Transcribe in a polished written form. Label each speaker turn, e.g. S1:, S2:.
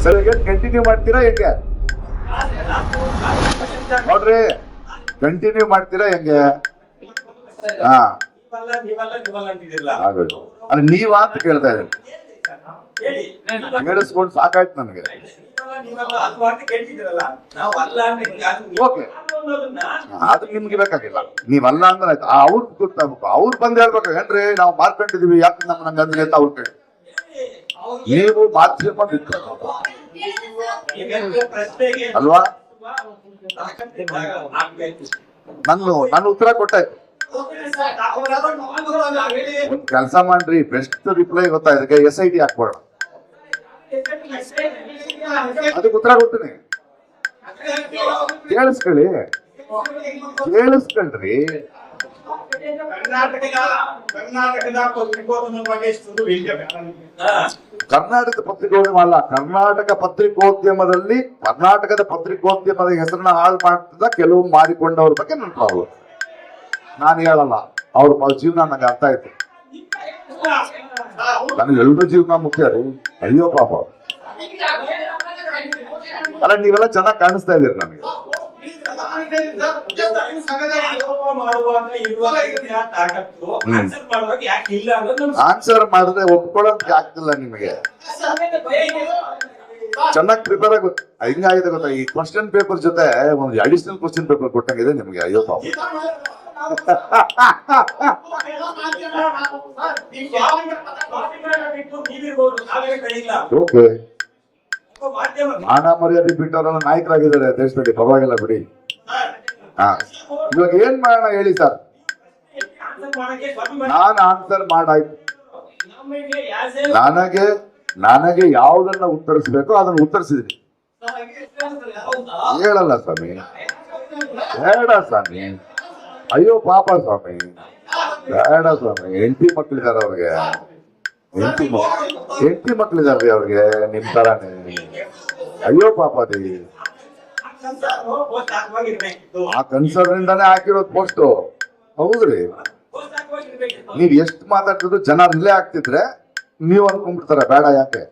S1: Sir ಈಗ continue ಮಾಡ್ತೀರಾ ಹೆಂಗೆ ನೋಡ್ರಿ, ಕಂಟಿನ್ಯೂ ಮಾಡ್ತೀರಾ ಹೆಂಗೆ? ಹಾ ಆಗೋದು ಅಲ್ಲ, ನೀವಾ ಅಂತ ಕೇಳ್ತಾ ಇದ್ದೀನಿ. ಹೇಳಿಸ್ಕೊಂಡು ಸಾಕಾಯ್ತು ನನಗೆ. ಓಕೆ, ಅದು ನಿಮ್ಗೆ ಬೇಕಾಗಿಲ್ಲ. ನೀವಲ್ಲ ಅಂದ್ರೆ ಆಯ್ತು, ಅವ್ರಿಗೆ ಗೊತ್ತಾಗ್ಬೇಕು. ಅವ್ರು ಬಂದ್ ಹೇಳ್ಬೇಕು, ಏನ್ರಿ ನಾವು ಮಾರ್ಕೊಂಡಿದೀವಿ, ಯಾಕೆ ನಮ್ಮ ನಂಗೆ ಅಂದ್ರೆ ಅಂತ ಅವ್ರು ಕೇಳಿ. ನೀವು ಮಾಧ್ಯಮ ಅಲ್ವಾ? ನನ್ನ ಉತ್ತರ ಕೊಟ್ಟಾಯ್ತು. ಒಂದ್ ಕೆಲಸ ಮಾಡ್ರಿ, ಬೆಸ್ಟ್ ರಿಪ್ಲೈ ಗೊತ್ತಾ ಇದಕ್ಕೆ, SIT ಹಾಕ್ಬೋಣ. ಅದಕ್ಕೆ ಉತ್ತರ ಕೊಡ್ತೀನಿ, ಕೇಳಿಸ್ಕೊಳ್ಳಿ, ಕೇಳಿಸ್ಕೊಳ್ರಿ. ಕರ್ನಾಟಕದ ಪತ್ರಿಕೋದ್ಯಮ ಅಲ್ಲ, ಕರ್ನಾಟಕದ ಪತ್ರಿಕೋದ್ಯಮದ ಹೆಸರನ್ನ ಹಾಳು ಮಾಡ್ತಿದ್ದ ಕೆಲವು ಮಾಡಿಕೊಂಡವ್ರ ಬಗ್ಗೆ ನನ್ನ ಪ್ರಾಬ್ಲಮ್. ನಾನು ಹೇಳಲ್ಲ, ಅವ್ರ ಜೀವನ ನಂಗೆ ಅರ್ಥ ಆಯ್ತು. ನನಗೆ ಎಲ್ರ ಜೀವನ ಮುಖ್ಯ ರೀ. ಅಯ್ಯೋ ಪಾಪ, ಅಲ್ಲ ನೀವೆಲ್ಲ ಚೆನ್ನಾಗಿ ಕಾಣಿಸ್ತಾ ಇದೀರಿ ನನಗೆ. ಆನ್ಸರ್ ಮಾಡಿದ್ರೆ ಒಪ್ಕೊಳ್ಳೋದಕ್ಕೆ ಆಗ್ತಿಲ್ಲ ನಿಮಗೆ. ಚೆನ್ನಾಗಿ ಪ್ರಿಪೇರ್ ಆಗುತ್ತೆ. ಹಿಂಗಾಗಿದೆ ಗೊತ್ತಾ, ಈ ಕ್ವಶನ್ ಪೇಪರ್ ಜೊತೆ ಒಂದು ಅಡಿಷನಲ್ ಕ್ವಶನ್ ಪೇಪರ್ ಕೊಟ್ಟಂಗಿದೆ ನಿಮಗೆ. ಅಯ್ಯೋ ಪಾಪ. ಓಕೆ, ಮಾನ ಮರ್ಯಾದೆ ಬಿಟ್ಟವರೆಲ್ಲ ನಾಯಕರಾಗಿದ್ದಾರೆ ದೇಶದಲ್ಲಿ, ಪರವಾಗಿಲ್ಲ ಬಿಡಿ. ಹಾ, ಇವಾಗ ಏನ್ ಮಾಡೋಣ ಹೇಳಿ ಸರ್? ನಾನು ಆನ್ಸರ್ ಮಾಡಾಯ್ತು. ನನಗೆ ಯಾವುದನ್ನ ಉತ್ತರಿಸ್ಬೇಕೋ ಅದನ್ನ ಉತ್ತರಿಸಿದ್ರಿ. ಹೇಳಲ್ಲ ಸ್ವಾಮಿ, ಬೇಡ ಸ್ವಾಮಿ, ಅಯ್ಯೋ ಪಾಪ ಸ್ವಾಮಿ, ಬೇಡ ಸ್ವಾಮಿ. ಹೆಂಡತಿ ಮಕ್ಳಿದಾರ ಅವ್ರಿಗೆ, ಹೆಂಡತಿ ಮಕ್ಳಿದಾರ್ರಿ ಅವ್ರಿಗೆ ನಿಮ್ ತರಾನೇ. ಅಯ್ಯೋ ಪಾಪ ರೀ, ಆ ಕನ್ಸರ್ನ್ ಇಂದಾನೆ ಹಾಕಿರೋದು ಪೋಸ್ಟ್. ಹೌದ್ರಿ, ನೀವ್ ಎಷ್ಟು ಮಾತಾಡ್ತಿದ್ರು ಜನ ರಿಲೇ ಆಗ್ತಿದ್ರೆ ನೀವ್ ಅನ್ಕೊಂಡ್ಬಿಡ್ತಾರ ಬೇಡ ಯಾಕೆ